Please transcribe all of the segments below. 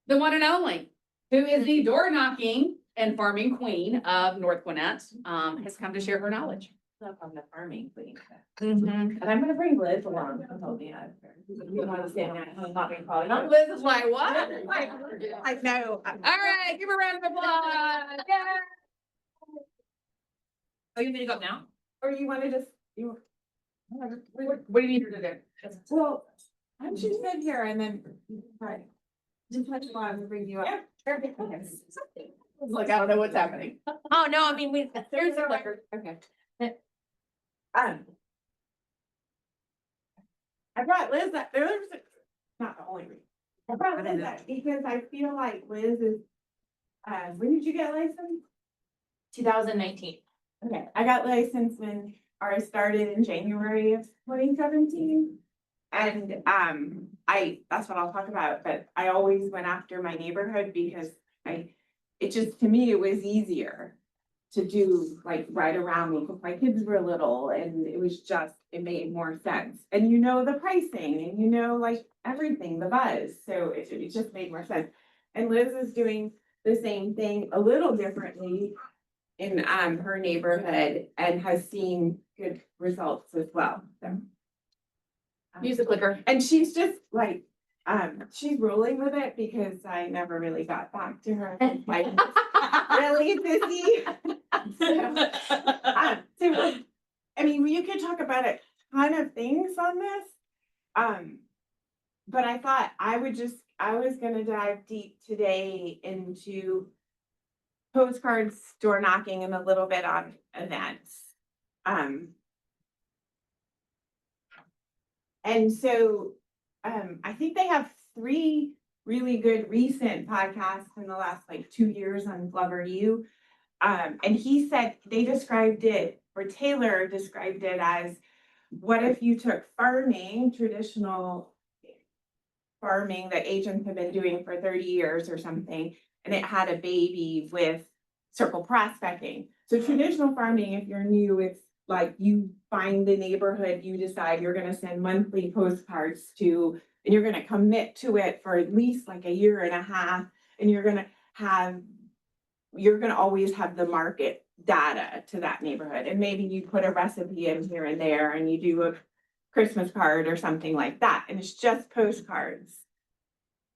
the one and only, who is the door knocking and farming queen of North Gwinnett, has come to share her knowledge. I'm the farming queen. Mhm. And I'm gonna bring Liz along. I told you. You want to stand there and not being called. Liz is like, what? I know. All right, give her a round of applause. Yay. Oh, you need to go now? Or you wanna just, you? What do you need her to do? Well, I'm just sit here and then, right. Just let you go and bring you up. Like, I don't know what's happening. Oh, no, I mean, Here's the clicker. Okay. I brought Liz up, there's, not the only reason. I brought Liz up because I feel like Liz is, when did you get licensed? 2019. Okay, I got licensed when ours started in January of 2017. And that's what I'll talk about, but I always went after my neighborhood because it just, to me, it was easier to do like right around me because my kids were little and it was just, it made more sense. And you know the pricing and you know like everything, the buzz, so it just made more sense. And Liz is doing the same thing a little differently in her neighborhood and has seen good results as well, so. Use the clicker. And she's just like, she's rolling with it because I never really got back to her. Like, really busy. So, I mean, you could talk about a ton of things on this. But I thought I was gonna dive deep today into postcards, door knocking, and a little bit on events. And so I think they have 3 really good recent podcasts in the last like 2 years on Glover U. And he said they described it, or Taylor described it as, what if you took farming, traditional farming that agents have been doing for 30 years or something, and it had a baby with circle prospecting. So traditional farming, if you're new, it's like you find the neighborhood, you decide you're gonna send monthly postcards to, and you're gonna commit to it for at least like a year and a half, and you're gonna always have the market data to that neighborhood. And maybe you put a recipe in here and there and you do a Christmas card or something like that. And it's just postcards.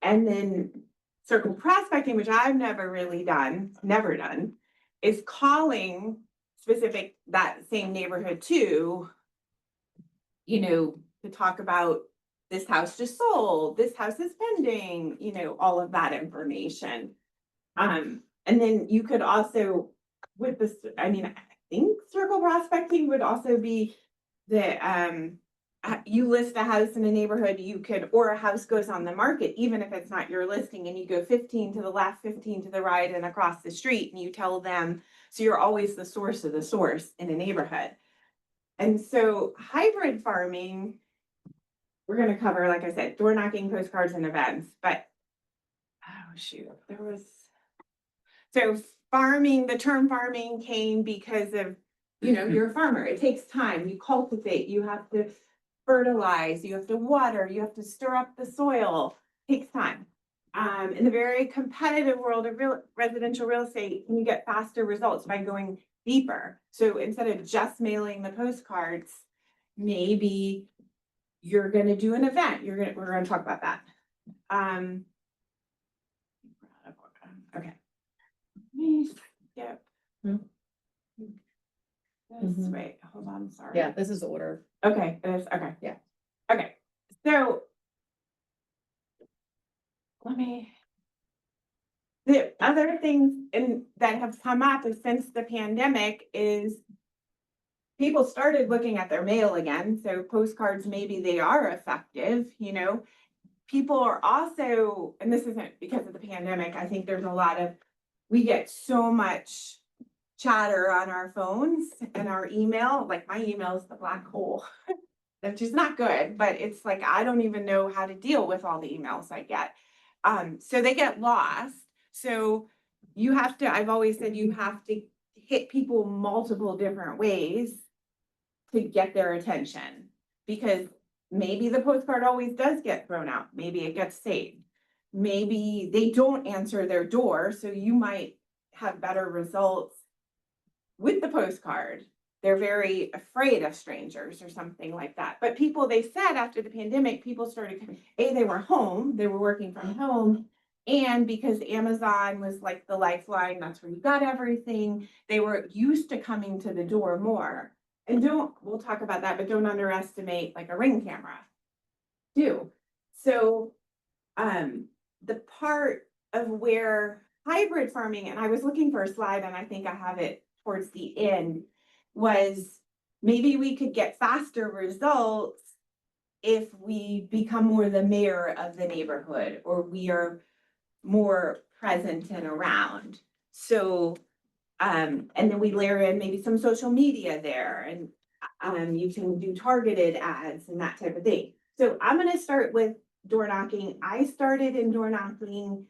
And then circle prospecting, which I've never done, is calling specific that same neighborhood to, to talk about this house just sold, this house is pending, all of that information. And then you could also, with this, I think circle prospecting would also be the, you list a house in a neighborhood, or a house goes on the market, even if it's not your listing, and you go 15 to the left, 15 to the right, and across the street, and you tell them, so you're always the source of the source in a neighborhood. And so hybrid farming, we're going to cover, like I said, door knocking, postcards, and events, but, oh shoot, so farming, the term farming came because of, you're a farmer. It takes time. You cultivate, you have to fertilize, you have to water, you have to stir up the soil. It takes time. In the very competitive world of residential real estate, you get faster results by going deeper. So instead of just mailing the postcards, maybe you're going to do an event. We're going to talk about that. Okay. Yep. Wait, hold on, sorry. Yeah, this is the order. Okay, okay. Yeah. Okay, so the other things that have come up since the pandemic is people started looking at their mail again. So postcards, maybe they are effective, People are also, and this isn't because of the pandemic, I think there's we get so much chatter on our phones and our email, like my email is the black hole, which is not good, but it's like, I don't even know how to deal with all the emails I get. So they get lost. So I've always said you have to hit people multiple different ways to get their attention, because maybe the postcard always does get thrown out. Maybe it gets saved. maybe they don't answer their door, so you might have better results with the postcard. They're very afraid of strangers or something like that. But people, they said after the pandemic, people started, they were home, they were working from home. And because Amazon was like the lifeline, that's where you got everything, they were used to coming to the door more. And we'll talk about that, but don't underestimate like a Ring camera too. So, the part of where hybrid farming, and I was looking for a slide and I think I have it towards the end, was maybe we could get faster results if we become more the mayor of the neighborhood, or we are more present and around. So, and then we layer in maybe some social media there, and you can do targeted ads and that type of thing. So I'm gonna start with door knocking. I started in door knocking,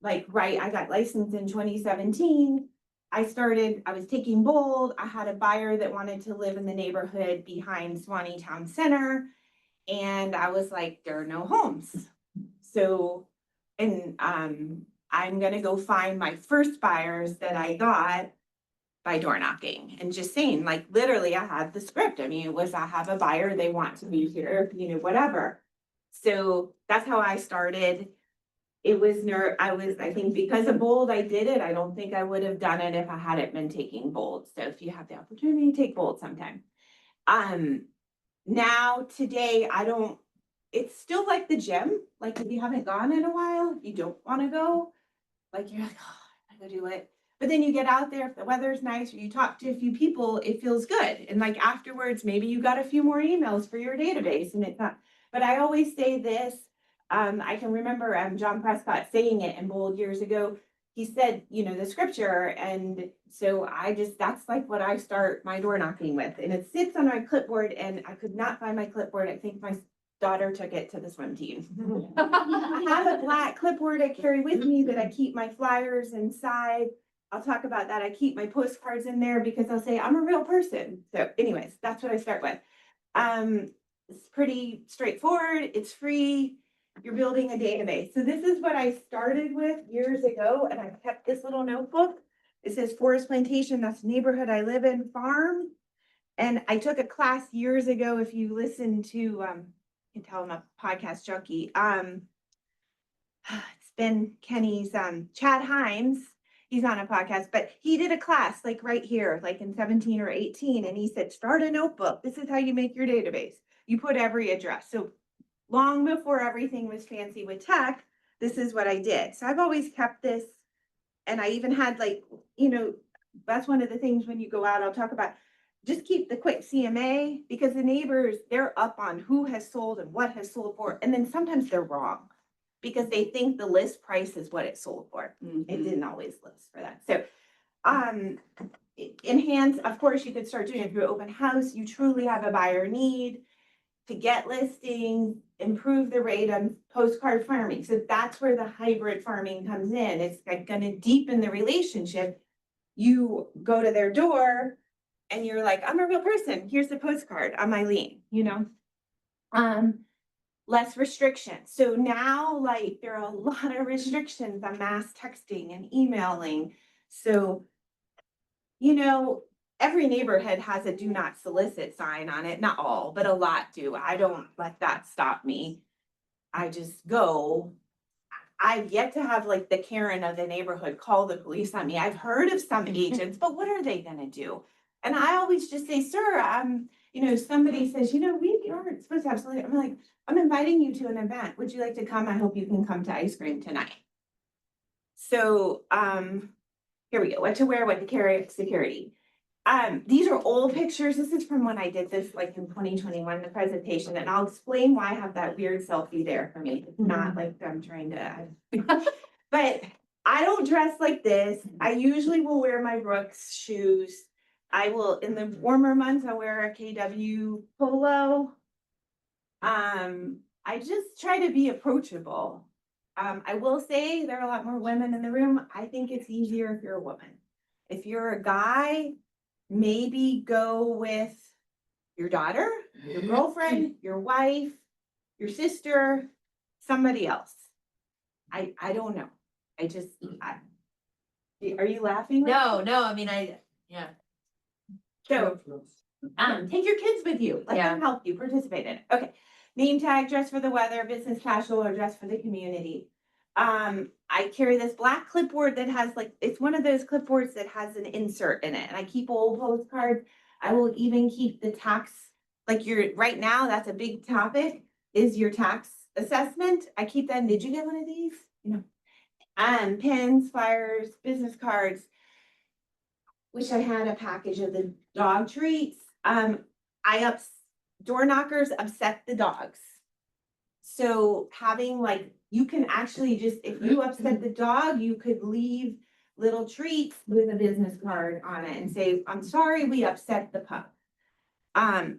I got licensed in 2017. I was taking bold. I had a buyer that wanted to live in the neighborhood behind Swanee Town Center. And I was like, there are no homes. So, and I'm gonna go find my first buyers that I got by door knocking and just saying, like, literally I had the script. I mean, it was, I have a buyer, they want to be here, whatever. So that's how I started. It was I think because of bold, I did it. I don't think I would have done it if I hadn't been taking bold. So if you have the opportunity, take bold sometime. Now today, it's still like the gym. Like if you haven't gone in a while, you don't want to go, like you're like, oh, I gotta do it. But then you get out there, if the weather's nice, or you talk to a few people, it feels good. And like afterwards, maybe you got a few more emails for your database and it's not, but I always say this, I can remember John Prescott saying it in bold years ago. He said, the scripture. And so that's like what I start my door knocking with. And it sits on my clipboard and I could not find my clipboard. I think my daughter took it to the swim team. I have a black clipboard I carry with me that I keep my flyers inside. I'll talk about that. I keep my postcards in there because I'll say I'm a real person. So anyways, that's what I start with. It's pretty straightforward. It's free. You're building a database. So this is what I started with years ago, and I kept this little notebook. It says Forest Plantation, that's the neighborhood I live in, farm. And I took a class years ago. If you listen to, you can tell I'm a podcast junkie. It's been Kenny's, Chad Himes. He's on a podcast, but he did a class like right here, like in 17 or 18. And he said, start a notebook. This is how you make your database. You put every address. So long before everything was fancy with tech, this is what I did. So I've always kept this. And I even had that's one of the things when you go out, I'll talk about, just keep the quick CMA, because the neighbors, they're up on who has sold and what has sold for. And then sometimes they're wrong because they think the list price is what it sold for. It didn't always list for that. So enhance, of course, you could start doing it through open house. You truly have a buyer need to get listings, improve the rate on postcard farming. So that's where the hybrid farming comes in. It's like going to deepen the relationship. You go to their door and you're like, I'm a real person. Here's the postcard. I'm Eileen, less restrictions. So now like there are a lot of restrictions on mass texting and emailing. So, every neighborhood has a do not solicit sign on it. Not all, but a lot do. I don't let that stop me. I just go. I've yet to have like the Karen of the neighborhood call the police on me. I've heard of some agents, but what are they gonna do? And I always just say, sir, somebody says, we aren't supposed to have something. I'm like, I'm inviting you to an event. Would you like to come? I hope you can come to ice cream tonight. So here we go. What to wear, what to carry, security. These are old pictures. This is from when I did this like in 2021, the presentation, and I'll explain why I have that weird selfie there for me. It's not like I'm trying to, but I don't dress like this. I usually will wear my Brooks shoes. I will, in the warmer months, I wear a KW polo. I just try to be approachable. I will say there are a lot more women in the room. I think it's easier if you're a woman. If you're a guy, maybe go with your daughter, your girlfriend, your wife, your sister, somebody else. I don't know. Are you laughing? No, I mean, yeah. So, take your kids with you, let them help you participate in it. Okay. Name tag, dress for the weather, business casual, or dress for the community. I carry this black clipboard that has it's one of those clipboards that has an insert in it, and I keep old postcards. I will even keep the tax, right now, that's a big topic, is your tax assessment. I keep that. Did you get one of these? No. Pens, flyers, business cards. Wish I had a package of the dog treats. Door knockers upset the dogs. So having you can actually just, if you upset the dog, you could leave little treats with a business card on it and say, I'm sorry, we upset the pup.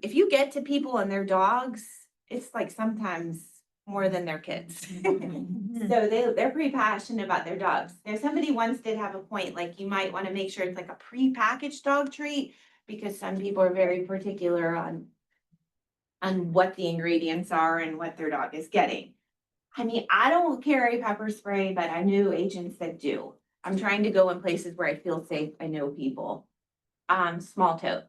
If you get to people and their dogs, it's sometimes more than their kids. So they're pretty passionate about their dogs. Now, somebody once did have a point, you might want to make sure it's a pre-packaged dog treat, because some people are very particular on what the ingredients are and what their dog is getting. I mean, I don't carry pepper spray, but I know agents that do. I'm trying to go in places where I feel safe. I know people. Small tote.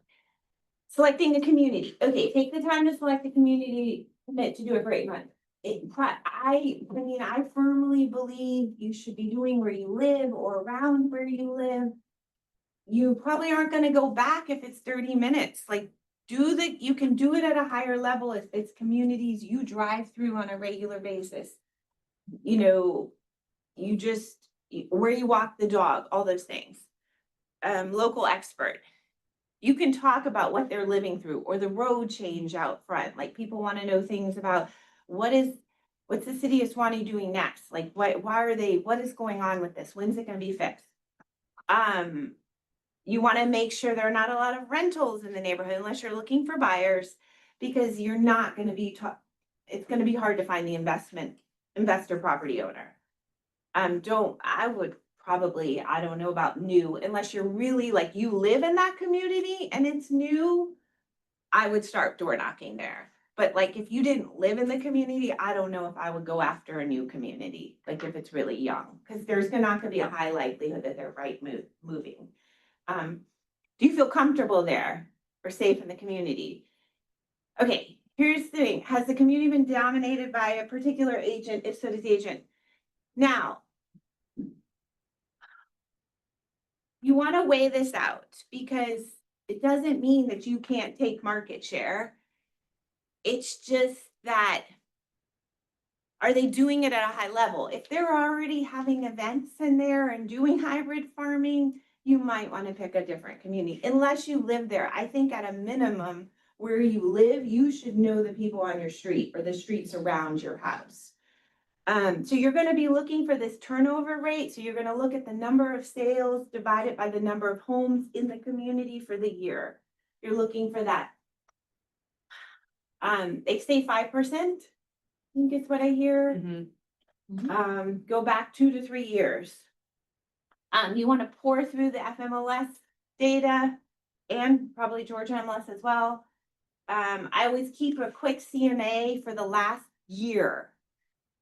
Selecting the community. Okay, take the time to select the community, commit to do a great month. I firmly believe you should be doing where you live or around where you live. You probably aren't going to go back if it's 30 minutes. You can do it at a higher level if it's communities you drive through on a regular basis. Where you walk the dog, all those things. Local expert. You can talk about what they're living through, or the road change out front. People want to know things about what's the city of Suwanee doing next? What is going on with this? When's it going to be fixed? You want to make sure there are not a lot of rentals in the neighborhood unless you're looking for buyers, because you're not going to be it's going to be hard to find the investor property owner. I would probably, I don't know about new, unless you're really you live in that community and it's new, I would start door knocking there. But if you didn't live in the community, I don't know if I would go after a new community, if it's really young, because there's not going to be a high likelihood that they're moving. Do you feel comfortable there or safe in the community? Okay, here's the thing. Has the community been dominated by a particular agent? If so, does the agent? Now, you want to weigh this out, because it doesn't mean that you can't take market share. It's just that, are they doing it at a high level? If they're already having events in there and doing hybrid farming, you might want to pick a different community, unless you live there. I think at a minimum, where you live, you should know the people on your street or the streets around your house. So you're going to be looking for this turnover rate. So you're going to look at the number of sales divided by the number of homes in the community for the year. You're looking for that. They say 5%. I think it's what I hear. Go back 2 to 3 years. You want to pour through the FMLS data and probably Georgia MLS as well. I always keep a quick CMA for the last year.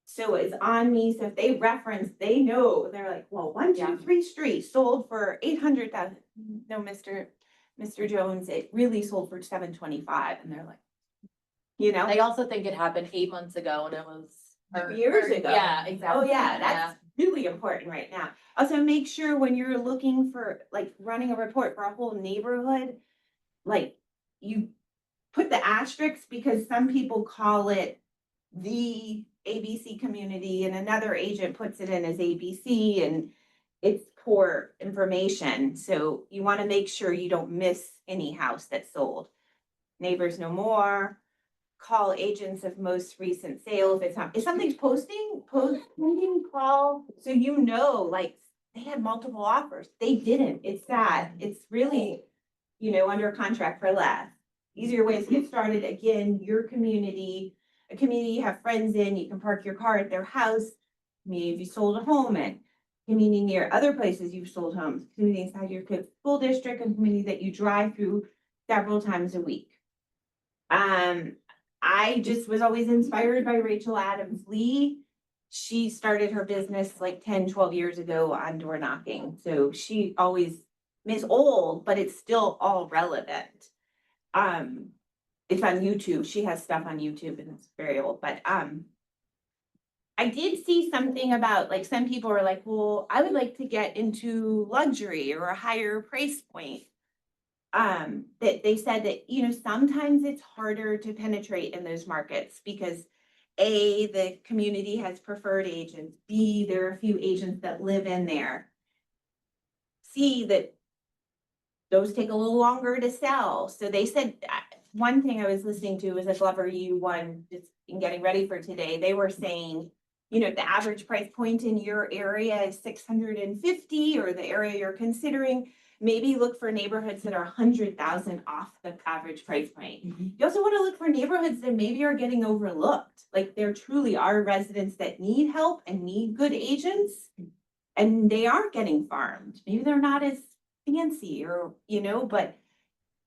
So it's on me. So if they reference, they know. They're like, well, 123 Street sold for 800,000. No, Mr. Jones, it really sold for 725. And they're like, I also think it happened 8 months ago, and it was years ago. Yeah, exactly. Oh yeah, that's really important right now. Also, make sure when you're looking for running a report for a whole neighborhood, you put the asterisks, because some people call it the ABC community and another agent puts it in as ABC, and it's poor information. So you want to make sure you don't miss any house that's sold. Neighbors Know More. Call agents of most recent sales. If something's posting, call. So they had multiple offers. They didn't. It's sad. It's really, under contract for less. Easier ways to get started. Again, your community, a community you have friends in, you can park your car at their house. Maybe if you sold a home at, community near other places you've sold homes, community inside your school district, and community that you drive through several times a week. I just was always inspired by Rachel Adams Lee. she started her business like 10, 12 years ago on door knocking. So she always is old, but it's still all relevant. It's on YouTube. She has stuff on YouTube and it's very old, but I did see something about like some people were like, well, I would like to get into luxury or a higher price point. That they said that, you know, sometimes it's harder to penetrate in those markets because A, the community has preferred agents, B, there are a few agents that live in there. C, that those take a little longer to sell. So they said, one thing I was listening to was a Glover U one, just in getting ready for today, they were saying, you know, the average price point in your area is 650, or the area you're considering, maybe look for neighborhoods that are 100,000 off the average price point. You also want to look for neighborhoods that maybe are getting overlooked. Like there truly are residents that need help and need good agents, and they are getting farmed. Maybe they're not as fancy or, you know, but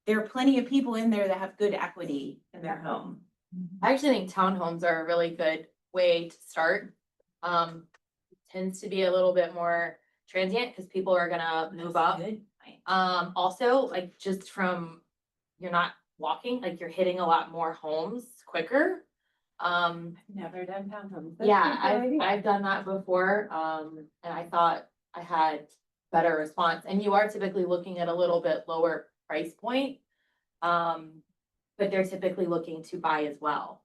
there are plenty of people in there that have good equity in their home. I actually think townhomes are a really good way to start. Tends to be a little bit more transient because people are gonna move up. Good. Also, like just from, you're not walking, like you're hitting a lot more homes quicker. Never done townhomes. That's Yeah, a good idea. I've done that before, and I thought I had better response, and you are typically looking at a little bit lower price point. But they're typically looking to buy as well.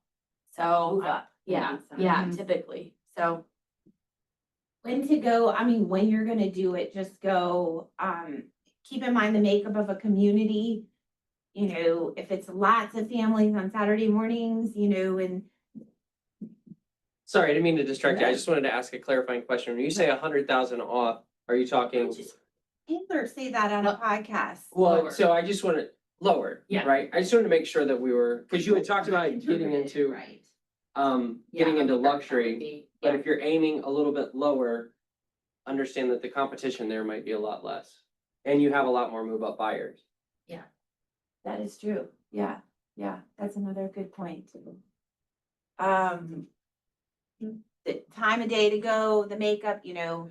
So, Move up. yeah, Maybe yeah, some. typically, so. When to go, I mean, when you're gonna do it, just go, keep in mind the makeup of a community. You know, if it's lots of families on Saturday mornings, you know, and Sorry, I didn't mean to distract you. I just wanted to ask a clarifying question. When you say 100,000 off, are you talking? Taylor say that on a podcast. Well, Lower. so I just wanted lower, Yeah. right? I just wanted to make sure that we were, because you had talked about getting into, Right. getting Yeah, into that would luxury. be- But yeah. if you're aiming a little bit lower, understand that the competition there might be a lot less. And you have a lot more move up buyers. That is true. Yeah, yeah, that's another good point. The time of day to go, the makeup, you know,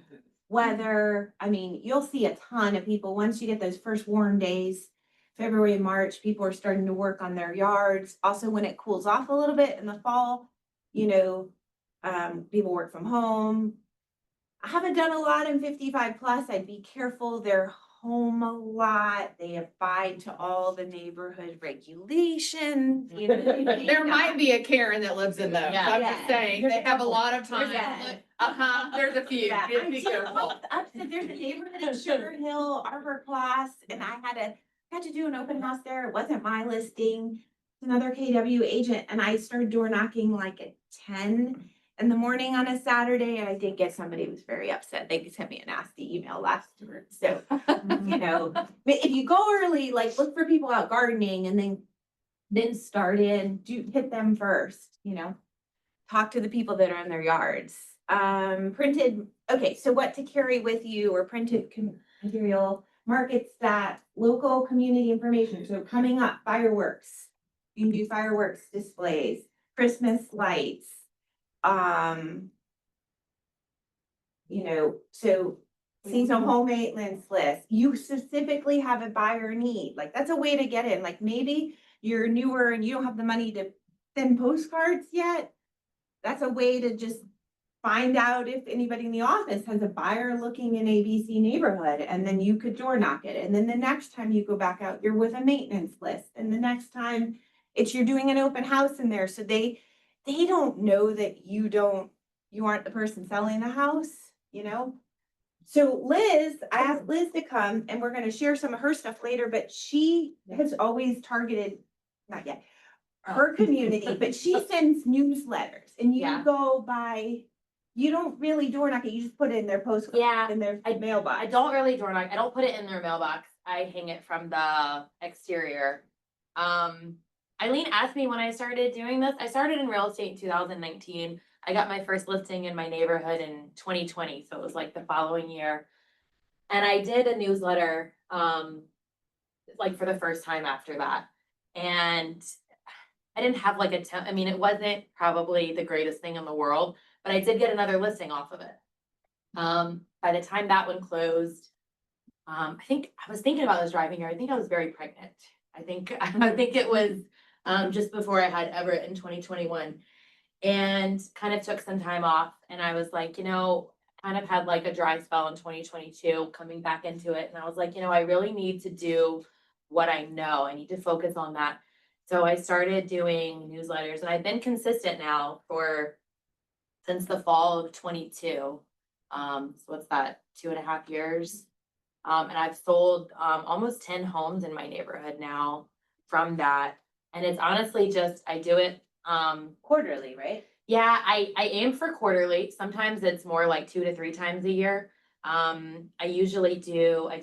weather. I mean, you'll see a ton of people, once you get those first warm days, February and March, people are starting to work on their yards. Also, when it cools off a little bit in the fall, you know, people work from home. I haven't done a lot in 55 plus. I'd be careful. They're home a lot. They abide to all the neighborhood regulations. You know, There might be a Karen that lives in those. Yeah. I'm just saying, they have a lot of time. Yeah. There's a few. Yeah, Just be careful. There's a neighborhood in Sugar Hill, Arbor Class, and I had to do an open house there. It wasn't my listing. It's another KW agent, and I started door knocking like at 10 in the morning on a Saturday, and I did get somebody who was very upset. They sent me a nasty email afterwards. So, you know, but if you go early, like look for people out gardening and then start in, hit them first, you know. Talk to the people that are in their yards. Printed, okay, so what to carry with you or printed material, market stats, local community information. So coming up, fireworks. You can do fireworks displays, Christmas lights. You know, so seasonal home maintenance list. You specifically have a buyer need. Like that's a way to get in. Like maybe you're newer and you don't have the money to send postcards yet. That's a way to just find out if anybody in the office has a buyer looking in ABC neighborhood, and then you could door knock it. And then the next time you go back out, you're with a maintenance list. And the next time you're doing an open house in there. So they don't know that you aren't the person selling the house, you know? So Liz, I asked Liz to come and we're gonna share some of her stuff later, but she has always targeted, not yet, her community, but she sends newsletters and you Yeah. go by, you don't really door knock it, you just put it in their post, Yeah, in their I mailbox. don't really door knock. I don't put it in their mailbox. I hang it from the exterior. Eileen asked me when I started doing this. I started in real estate in 2019. I got my first listing in my neighborhood in 2020, so it was like the following year. And I did a newsletter, like for the first time after that. And I didn't have like I mean, it wasn't probably the greatest thing in the world, but but I did get another listing off of it. By the time that one closed, I think, I was thinking about this driving here, I think I was very pregnant. I think it was, just before I had Everett in 2021. And kind of took some time off, and I was like, kind of had like a dry spell in 2022, coming back into it, and I was like, I really need to do what I know, I need to focus on that. So I started doing newsletters, and I've been consistent now since the fall of 22. So what's that, 2.5 years? And I've sold almost 10 homes in my neighborhood now from that. And it's honestly just, I do it Quarterly, right? yeah, I aim for quarterly. Sometimes it's more like 2 to 3 times a year. I do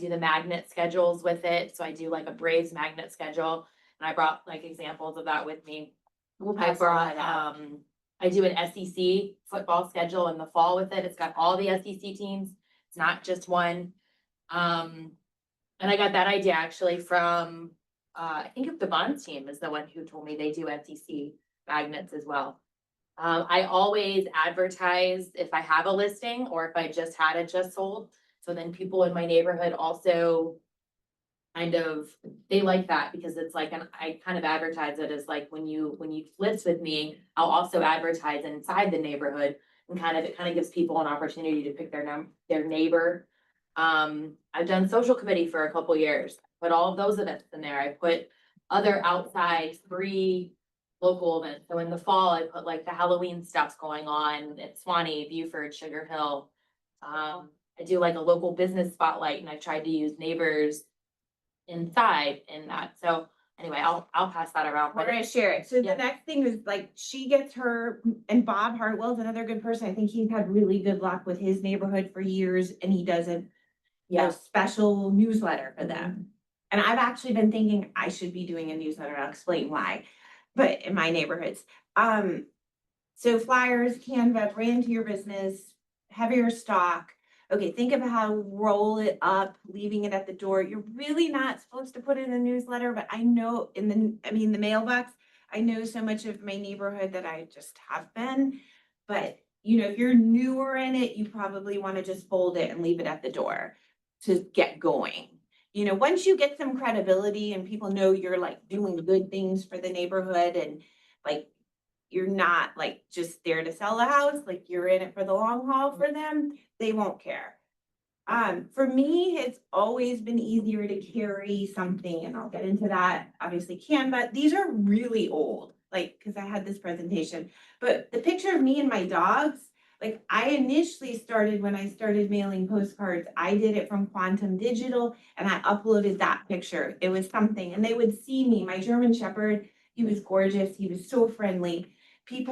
the magnet schedules with it. So I do like a Braves magnet schedule, and I brought like examples of that with me. I do an SEC football schedule in the fall with it. It's got all the SEC teams. It's not just one. And I got that idea actually from, I think the Bonds team is the one who told me they do SEC magnets as well. I always advertise if I have a listing or if I just had it just sold. So then people in my neighborhood also they like that, because it's like, I kind of advertise it as like, when you list with me, I'll also advertise inside the neighborhood, and it kind of gives people an opportunity to pick their neighbor. I've done social committee for a couple years, put all of those events in there. I put other outside free local events. So in the fall, I put like the Halloween stuff going on at Swanee, Buford, Sugar Hill. I do like a local business spotlight, and I've tried to use neighbors inside in that. So anyway, I'll pass that around. We're gonna share it. So Yeah. the next thing is like, she gets her, and Bob Hartwell's another good person. I think he's had really good luck with his neighborhood for years, and he does a special newsletter for them. And I've actually been thinking I should be doing a newsletter. I'll explain why, but in my neighborhoods. So flyers, Canva, brand to your business, heavier stock. Okay, think of how to roll it up, leaving it at the door. You're really not supposed to put it in a newsletter, but I know the mailbox, I know so much of my neighborhood that I just have been. But if you're newer in it, you probably want to just fold it and leave it at the door to get going. Once you get some credibility and people know you're like doing good things for the neighborhood, and like, you're not like just there to sell a house, like you're in it for the long haul for them, they won't care. For me, it's always been easier to carry something, and I'll get into that. Obviously Canva, these are really old, like, cause I had this presentation, but the picture of me and my dogs, like, I initially started when I started mailing postcards, I did it from Quantum Digital, and I uploaded that picture. It was something, and they would see me, my German Shepherd, he was gorgeous, he was so friendly. He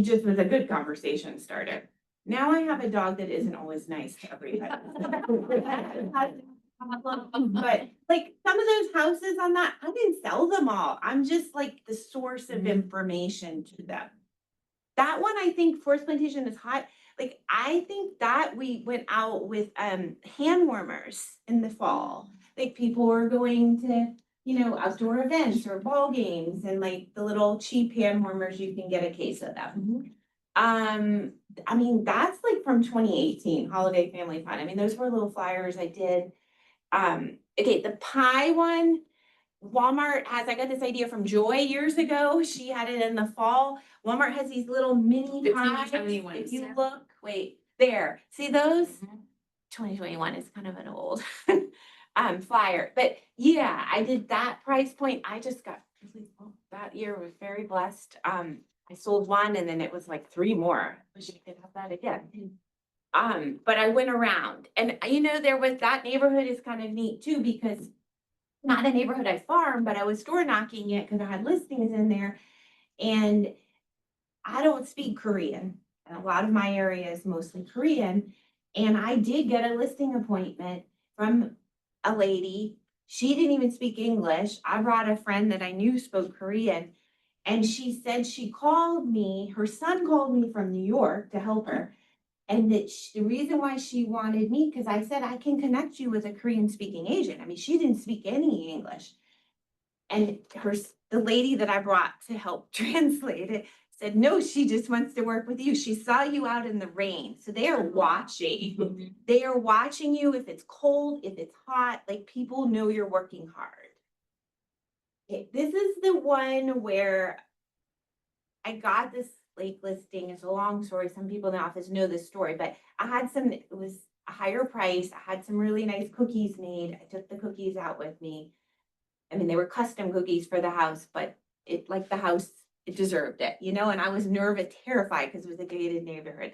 just was a good conversation starter. Now I have a dog that isn't always nice to everybody. But like, some of those houses on that, I didn't sell them all. I'm just like the source of information to them. That one, I think Forest Plantation is hot. Like, I think that we went out with hand warmers in the fall. Like, people were going to, outdoor events or ball games, and like the little cheap hand warmers, you can get a case of them. That's like from 2018, Holiday Family Fun. Those were little flyers I did. Okay, the pie one, Walmart I got this idea from Joy years ago. She had it in the fall. Walmart has these little mini pies. If you look, wait, there, see those? 2021 is kind of an old flyer, but yeah, I did that price point. I just got that year, was very blessed. I sold one, and then it was like 3 more. Wish I could have that again. But I went around, and that neighborhood is kind of neat too, because not a neighborhood I farm, but I was door knocking it because I had listings in there, and I don't speak Korean, and a lot of my area is mostly Korean. And I did get a listing appointment from a lady. She didn't even speak English. I brought a friend that I knew spoke Korean, and she said she called me. Her son called me from New York to help her. And that the reason why she wanted me, because I said, I can connect you with a Korean speaking agent. She didn't speak any English. And the lady that I brought to help translate it said, no, she just wants to work with you. She saw you out in the rain. So they are watching. They are watching you if it's cold, if it's hot, like people know you're working hard. Okay, this is the one where I got this lake listing. It's a long story. Some people in the office know this story, but I had some, it was a higher price. I had some really nice cookies made. I took the cookies out with me. I mean, they were custom cookies for the house, but it, like the house, it deserved it, you know, and I was nervous, terrified because it was a gated neighborhood.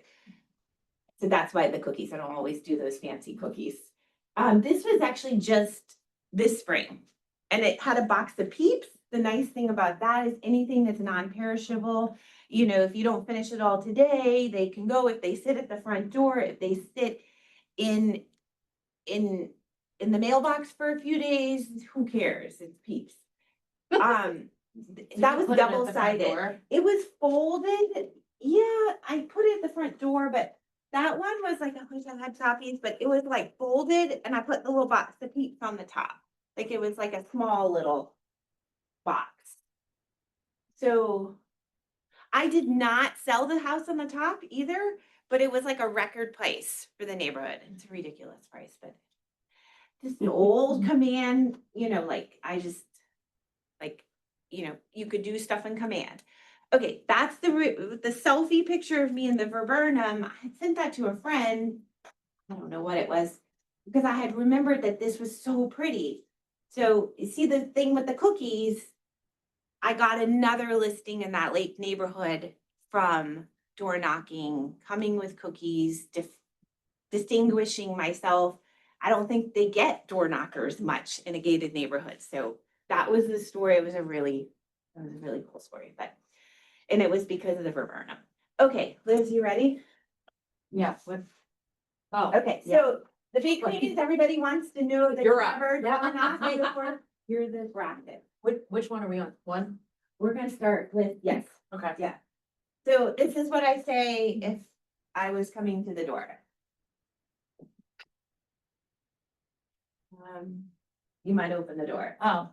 So that's why the cookies, I don't always do those fancy cookies. This was actually just this spring and it had a box of Peeps. The nice thing about that is anything that's non-perishable, you know, if you don't finish it all today, they can go, if they sit at the front door, if they sit in the mailbox for a few days, who cares? It's Peeps. That was double sided. It was folded. Yeah, I put it at the front door, but that one was like, I wish I had copies, but it was like folded and I put the little box of Peeps on the top. Like it was like a small little box. So I did not sell the house on the top either, but it was like a record price for the neighborhood. It's a ridiculous price, but just an old command, you know, like I just like, you know, you could do stuff in command. Okay, that's the selfie picture of me in the viburnum. I had sent that to a friend. I don't know what it was because I had remembered that this was so pretty. So you see the thing with the cookies, I got another listing in that lake neighborhood from door knocking, coming with cookies, distinguishing myself. I don't think they get door knockers much in a gated neighborhood. So that was the story. It was a really cool story, and it was because of the viburnum. Okay, Liz, you ready? Yeah, what? Oh, Okay, so the big thing is everybody wants to know that You're up. covered door knocking before you're the bracket. which one are we on? One? We're gonna start with, yes. Okay. Yeah. So this is what I say if I was coming to the door. You might open the door. Oh.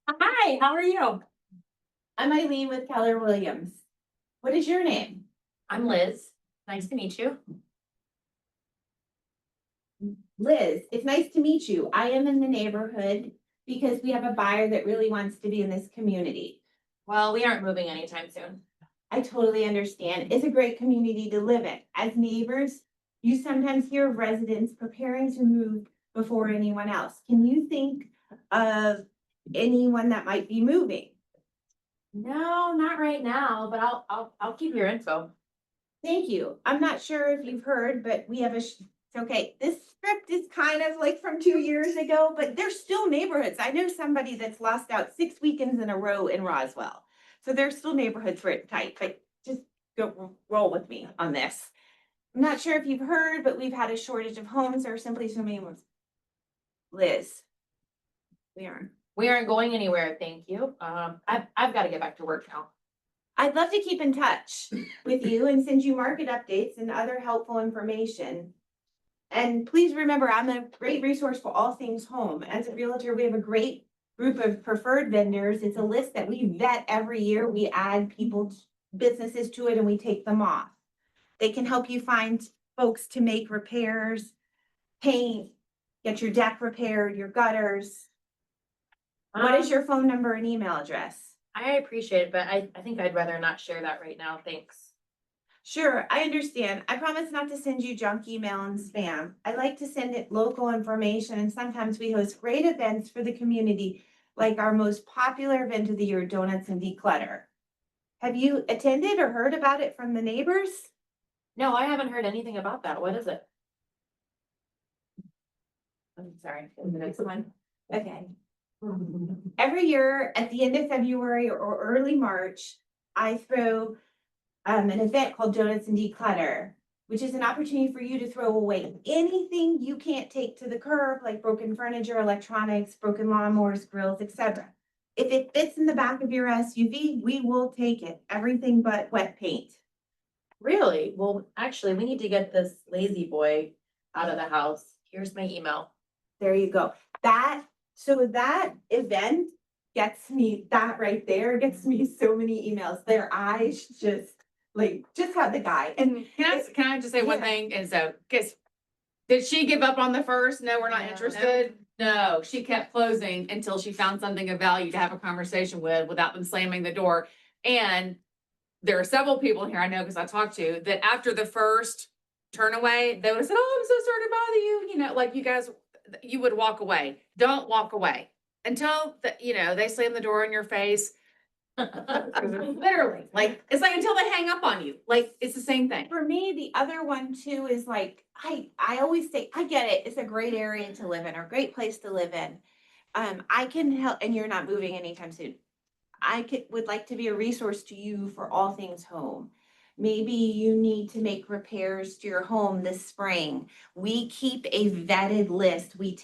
Hi, how are you? I'm Eileen with Keller Williams. What is your name? I'm Liz. Nice to meet you. Liz, it's nice to meet you. I am in the neighborhood because we have a buyer that really wants to be in this community. Well, we aren't moving anytime soon. I totally understand. It's a great community to live in. As neighbors, you sometimes hear of residents preparing to move before anyone else. Can you think of anyone that might be moving? No, not right now, but I'll keep your info. Thank you. I'm not sure if you've heard, but we have okay, this script is kind of like from 2 years ago, but there's still neighborhoods. I know somebody that's lost out 6 weekends in a row in Roswell. So there's still neighborhoods where it's tight, but just go roll with me on this. I'm not sure if you've heard, but we've had a shortage of homes or simply so many homes. Liz, we aren't going anywhere, thank you. I've got to get back to work now. I'd love to keep in touch with you and send you market updates and other helpful information. And please remember, I'm a great resource for all things home. As a realtor, we have a great group of preferred vendors. It's a list that we vet every year. We add people, businesses to it, and we take them off. They can help you find folks to make repairs, paint, get your deck repaired, your gutters. What is your phone number and email address? I appreciate it, but I think I'd rather not share that right now, thanks. Sure, I understand. I promise not to send you junk email and spam. I like to send it local information, and sometimes we host great events for the community, like our most popular event of the year, Donuts and Declutter. Have you attended or heard about it from the neighbors? No, I haven't heard anything about that. What is it? I'm sorry, the next one. Okay. Every year at the end of February or early March, I throw an event called Donuts and Declutter, which is an opportunity for you to throw away anything you can't take to the curb, like broken furniture, electronics, broken lawnmowers, grills, etc. If it fits in the back of your SUV, we will take it, everything but wet paint. Really? Well, actually, we need to get this lazy boy out of the house. Here's my email. There you go. So that event gets me, that right there gets me so many emails. Their eyes just have the guy. And Can I just say one Yeah. thing? And so, cause did she give up on the first? No, we're not No. interested. No, she kept closing until she found something of value to have a conversation with without them slamming the door. And there are several people here I know, because I talked to, that after the first turn away, they would have said, "Oh, I'm so sorry to bother you." You know, like you guys, you would walk away. Don't walk away until they slam the door in your face. Literally, like, it's like until they hang up on you. Like, it's the same thing. for me, the other one too is like, I always say, I get it. It's a great area to live in or a great place to live in. I can help, and you're not moving anytime soon. Would like to be a resource to you for all things home. Maybe you need to make repairs to your home this spring. We keep a vetted list. We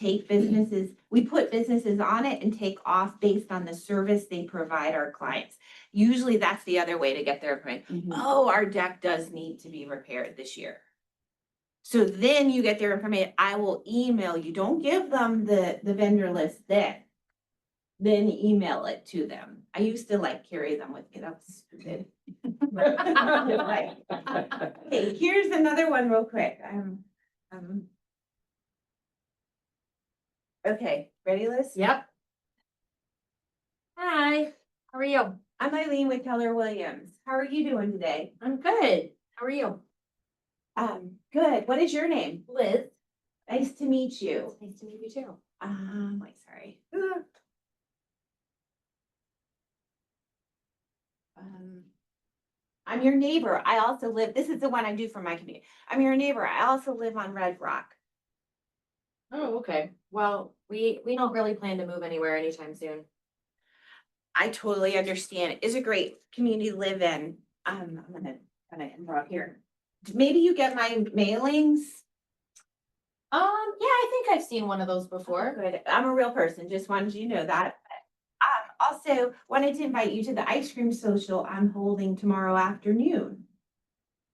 put businesses on it and take off based on the service they provide our clients. Usually that's the other way to get their information. Oh, our deck does need to be repaired this year. So then you get their information. I will email you. Don't give them the vendor list then email it to them. I used to carry them with me. That was stupid. Okay, here's another one real quick. Okay, ready, Liz? Yep. Hi, how are you? I'm Eileen with Keller Williams. How are you doing today? I'm good. How are you? Good. What is your name? Liz. Nice to meet you. Nice to meet you too. Sorry. I'm your neighbor. I also live, this is the one I do for my community. I'm your neighbor. I also live on Red Rock. Oh, okay. Well, we don't really plan to move anywhere anytime soon. I totally understand. It's a great community to live in. I'm gonna interrupt here. Maybe you get my mailings? Yeah, I think I've seen one of those before. Good. I'm a real person. Just wanted you to know that. Also wanted to invite you to the ice cream social I'm holding tomorrow afternoon.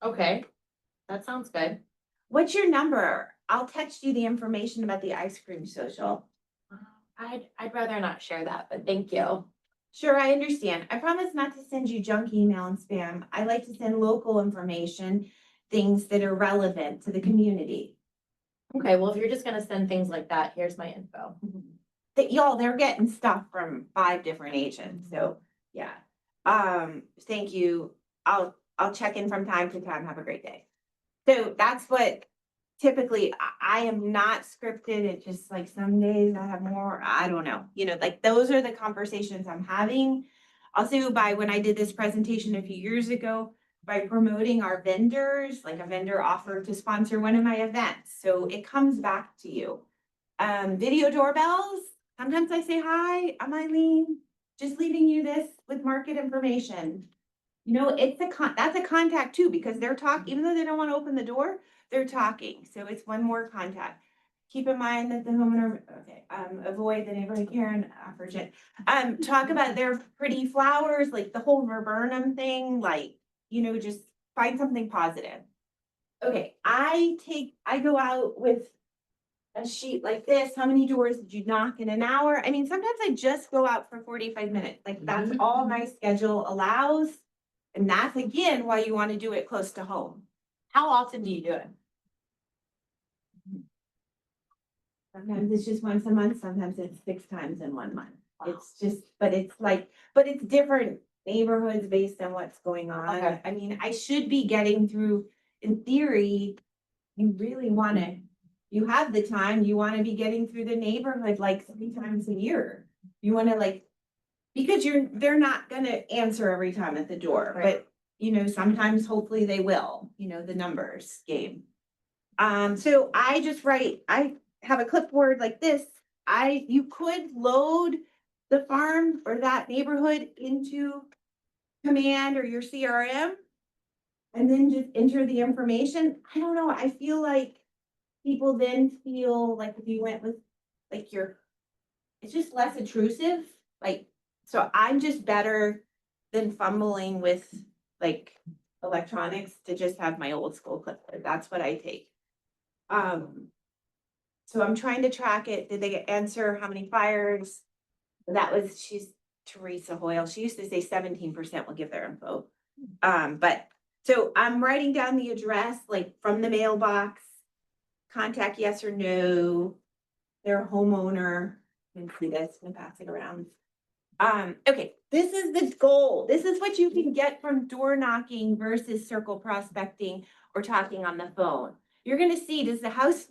Okay, that sounds good. What's your number? I'll text you the information about the ice cream social. I'd rather not share that, but thank you. Sure, I understand. I promise not to send you junk email and spam. I like to send local information, things that are relevant to the community. Okay, well, if you're just gonna send things like that, here's my info. They're getting stuff from 5 different agents, so yeah. Thank you. I'll check in from time to time. Have a great day. So that's what typically I am not scripted. It's just like some days I have more, I don't know, those are the conversations I'm having. Also, when I did this presentation a few years ago, by promoting our vendors, like a vendor offered to sponsor one of my events. So it comes back to you. Video doorbells. Sometimes I say, "Hi, I'm Eileen, just leaving you this with market information." It's that's a contact too, because they're talking, even though they don't want to open the door, they're talking. So it's one more contact. Keep in mind that the homeowner, avoid the neighborhood Karen offers it. Talk about their pretty flowers, like the whole viburnum thing, just find something positive. Okay, I go out with a sheet like this. How many doors did you knock in an hour? I mean, sometimes I just go out for 45 minutes. That's all my schedule allows. And that's again why you want to do it close to home. How often do you do it? Sometimes it's just once a month, sometimes it's 6 times in 1 month. It's just, but it's different neighborhoods based on what's going on. Okay. I mean, I should be getting through, in theory, you really want to, you have the time, you want to be getting through the neighborhood 3 times a year. You want to because they're not going to answer every time at the door, Right. but sometimes hopefully they will, the numbers game. So I have a clipboard like this. You could load the farm or that neighborhood into Command or your CRM and then just enter the information. I don't know. I feel like people then feel like if you went with it's just less intrusive. So I'm just better than fumbling with electronics to just have my old school clipboard. That's what I take. So I'm trying to track it. Did they answer how many fires? Teresa Hoyle. She used to say 17% will give their info. But so I'm writing down the address, like from the mailbox, contact yes or no, their homeowner. You can see this and pass it around. Okay, this is the goal. This is what you can get from door knocking versus circle prospecting or talking on the phone. You're gonna see, does the house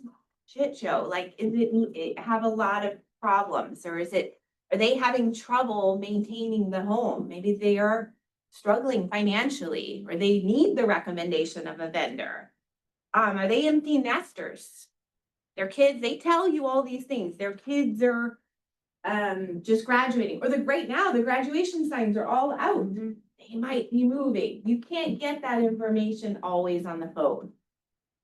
shit show? Like, is it have a lot of problems, or are they having trouble maintaining the home? Maybe they are struggling financially, or they need the recommendation of a vendor. Are they empty nesters? Their kids, they tell you all these things. Their kids are just graduating, or right now, the graduation signs are all out. They might be moving. You can't get that information always on the phone.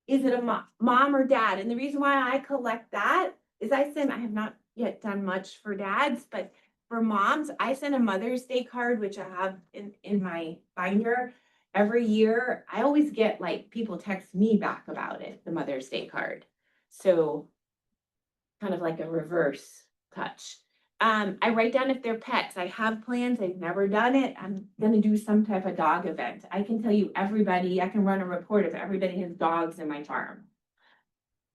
Is it a mom or dad? And the reason why I collect that is I have not yet done much for dads, but for moms, I send a Mother's Day card, which I have in my binder every year. I always get like people text me back about it, the Mother's Day card. So kind of like a reverse touch. I write down if they're pets. I have plans. I've never done it. I'm gonna do some type of dog event. I can tell you everybody, I can run a report if everybody has dogs in my farm.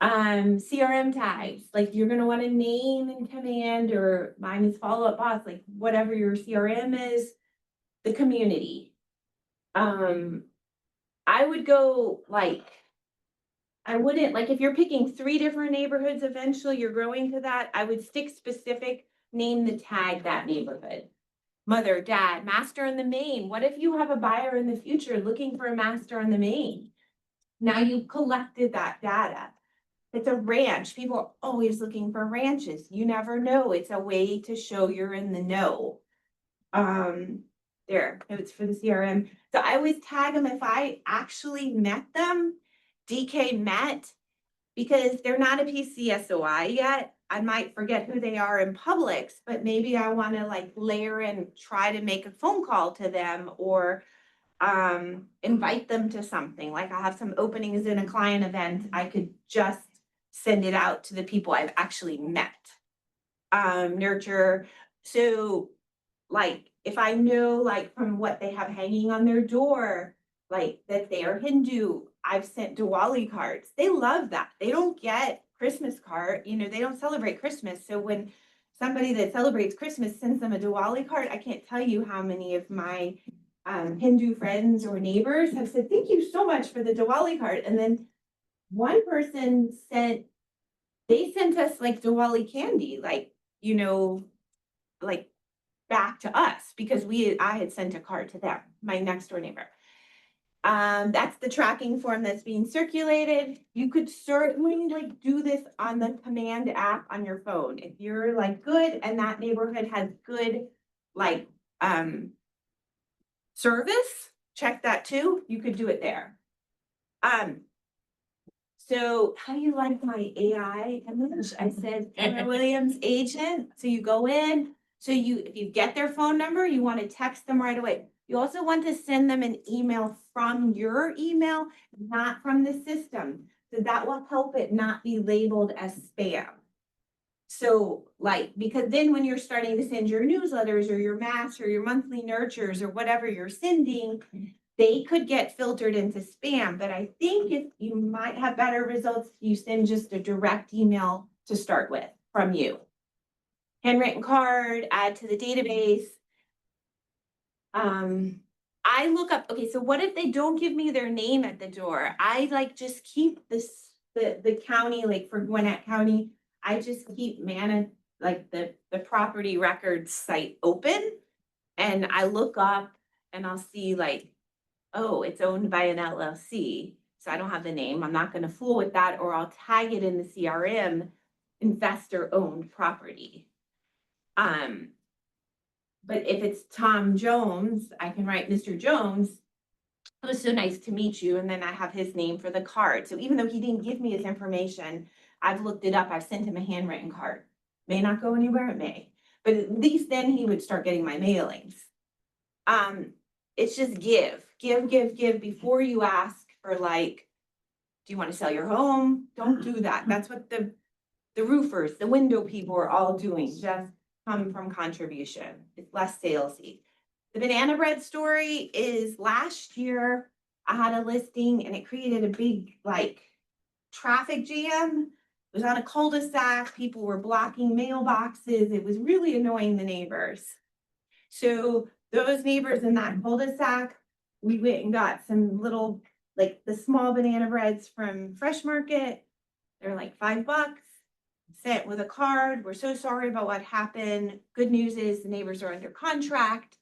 CRM tags, like you're gonna want a name and command, or mine is follow up boss, like whatever your CRM is, the community. I would go like, I wouldn't, like, if you're picking 3 different neighborhoods, eventually you're growing to that, I would stick specific, name the tag that neighborhood. Mother, dad, master in the main. What if you have a buyer in the future looking for a master on the main? Now you've collected that data. It's a ranch. People are always looking for ranches. You never know. It's a way to show you're in the know. There, it's for the CRM. So I always tag them if I actually met them. DK met, because they're not a PCSOI yet. I might forget who they are in Publix, but maybe I want to like layer and try to make a phone call to them, or invite them to something. Like I have some openings in a client event. I could just send it out to the people I've actually met. Nurture. So like if I know like from what they have hanging on their door, like that they are Hindu, I've sent Diwali cards. They love that. They don't get Christmas card, they don't celebrate Christmas. So when somebody that celebrates Christmas sends them a Diwali card, I can't tell you how many of my Hindu friends or neighbors have said, thank you so much for the Diwali card. And then one person they sent us like Diwali candy, like, like back to us, because I had sent a card to them, my next door neighbor. That's the tracking form that's being circulated. You could certainly like do this on the command app on your phone. If you're like good and that neighborhood has good like service, check that too. You could do it there. So how do you like my AI image? I said Emma Williams agent. So you go in, so if you get their phone number, you want to text them right away. You also want to send them an email from your email, not from the system. So that will help it not be labeled as spam. So like, because then when you're starting to send your newsletters or your mass or your monthly nurtures or whatever you're sending, they could get filtered into spam. But I think if you might have better results if you send just a direct email to start with from you. Handwritten card, add to the database. I look up, okay, so what if they don't give me their name at the door? I like just keep the county, like for Gwinnett County, I just keep like the property records site open, and I look up and I'll see like, oh, it's owned by an LLC. So I don't have the name. I'm not going to fool with that, or I'll tag it in the CRM, investor owned property. But if it's Tom Jones, I can write Mr. Jones. It was so nice to meet you. And then I have his name for the card. So even though he didn't give me his information, I've looked it up. I've sent him a handwritten card. May not go anywhere, it may. But at least then he would start getting my mailings. It's just give before you ask for like, do you want to sell your home? Don't do that. That's what the roofers, the window people are all doing. Just come from contribution. It's less salesy. The banana bread story is last year I had a listing and it created a big like traffic jam. It was on a cul-de-sac. People were blocking mailboxes. It was really annoying the neighbors. So those neighbors in that cul-de-sac, we went and got some little, like the small banana breads from Fresh Market. They're like $5. Sent with a card. We're so sorry about what happened. Good news is the neighbors are under contract.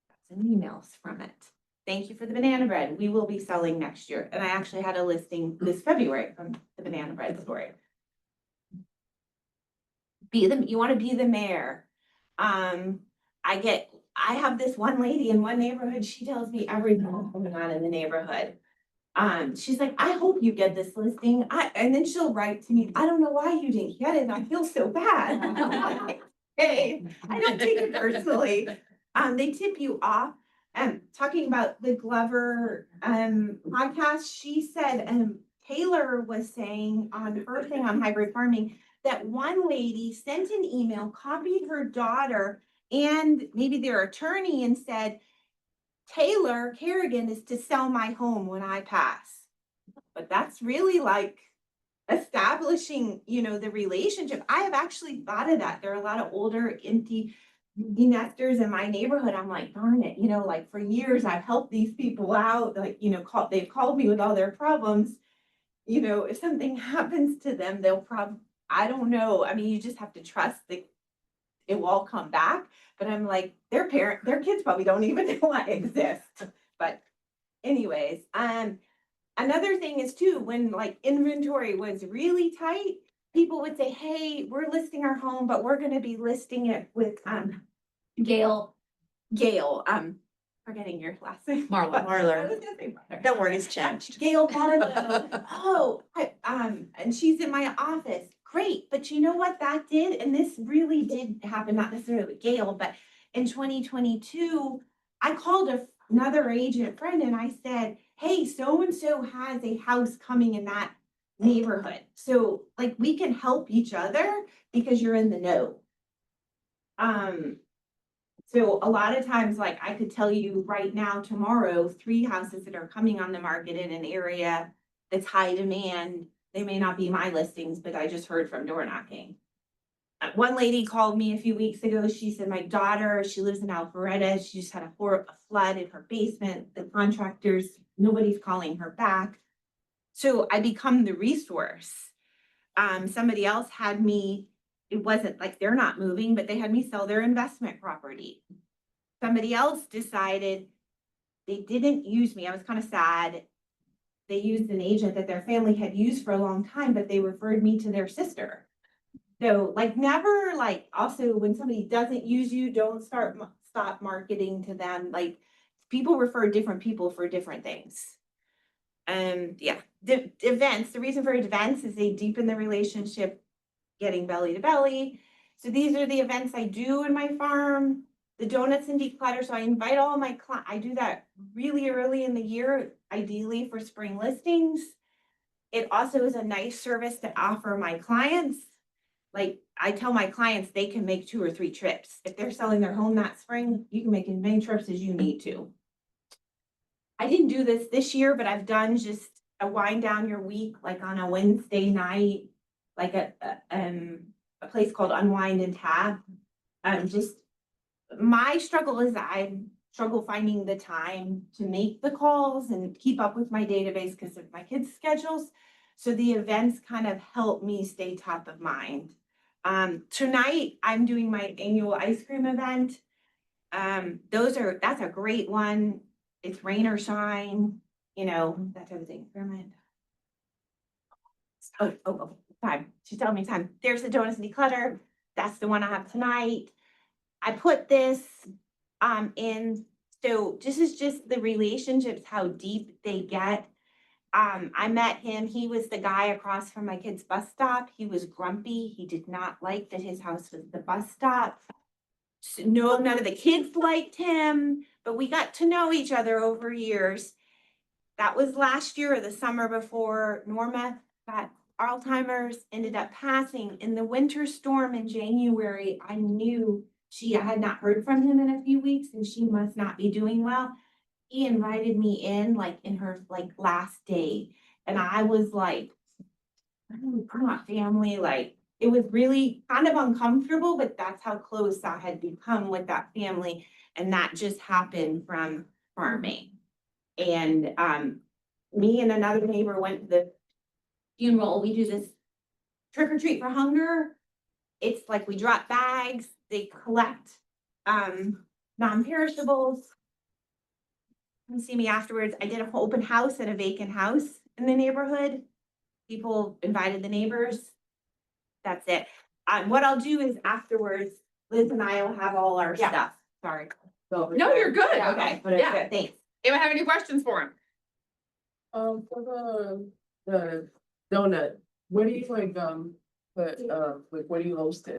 Got some emails from it. Thank you for the banana bread. We will be selling next year. And I actually had a listing this February from the banana bread story. You want to be the mayor. I have this one lady in one neighborhood. She tells me everything that's going on in the neighborhood. She's like, I hope you get this listing. And then she'll write to me, I don't know why you didn't get it. And I feel so bad. I'm like, hey, I don't take it personally. They tip you off. Talking about the Glover podcast, she said Taylor was saying on her thing on hybrid farming that one lady sent an email, copied her daughter and maybe their attorney and said, Taylor Kerrigan is to sell my home when I pass. But that's really like establishing, the relationship. I have actually thought of that. There are a lot of older empty nesters in my neighborhood. I'm like, darn it, like for years I've helped these people out. Like, they've called me with all their problems. If something happens to them, I don't know. I mean, you just have to trust that it will all come back. But I'm like, their kids probably don't even know I exist. But anyways, another thing is too, when like inventory was really tight, people would say, hey, we're listing our home, but we're going to be listing it with Gail, forgetting your last name. Marla. I was gonna say Marla. Don't worry, it's changed. Gail Barlow. And she's in my office. Great, but you know what that did? And this really did happen, not necessarily with Gail, but in 2022, I called another agent friend and I said, hey, so-and-so has a house coming in that neighborhood. So like we can help each other because you're in the know. So a lot of times, like I could tell you right now, tomorrow, 3 houses that are coming on the market in an area that's high demand. They may not be my listings, but I just heard from door knocking. One lady called me a few weeks ago. She said, my daughter, she lives in Alpharetta. She just had a flood in her basement. The contractors, nobody's calling her back. So I become the resource. Somebody else had me, it wasn't like they're not moving, but they had me sell their investment property. Somebody else decided they didn't use me. I was kind of sad. They used an agent that their family had used for a long time, but they referred me to their sister. So like never like also when somebody doesn't use you, don't stop marketing to them. Like people refer different people for different things. Yeah, the events, the reason for events is they deepen the relationship, getting belly to belly. So these are the events I do in my farm. The donuts and declutter. So I invite all my clients. I do that really early in the year, ideally for spring listings. It also is a nice service to offer my clients. Like I tell my clients they can make 2 or 3 trips. If they're selling their home that spring, you can make as many trips as you need to. I didn't do this year, but I've done just a wind down your week, like on a Wednesday night, like a place called Unwind and Tab. Just my struggle is I struggle finding the time to make the calls and keep up with my database because of my kids' schedules. So the events kind of help me stay top of mind. Tonight I'm doing my annual ice cream event. That's a great one. It's rain or shine, that type of thing. Where am I? Oh, time. She's telling me time. There's the donuts and declutter. That's the one I have tonight. I put this in, so this is just the relationships, how deep they get. I met him. He was the guy across from my kid's bus stop. He was grumpy. He did not like that his house was the bus stop. So none of the kids liked him, but we got to know each other over years. That was last year or the summer before. Norma got Alzheimer's, ended up passing. In the winter storm in January, I knew I had not heard from him in a few weeks and she must not be doing well. He invited me in like in her like last day. And I was like, I'm not family, like it was really kind of uncomfortable, but that's how close I had become with that family. And that just happened from farming. And me and another neighbor went to the funeral. We do this trick or treat for hunger. It's like we drop bags, they collect non-perishables. Come see me afterwards. I did an open house at a vacant house in the neighborhood. People invited the neighbors. That's it. What I'll do is afterwards, Liz and I will have all our Yeah. stuff. Sorry. No, you're good. Okay, but Yeah. good, thanks. Anyone have any questions for him? For the donut, what do you like, but, like, what do you host it?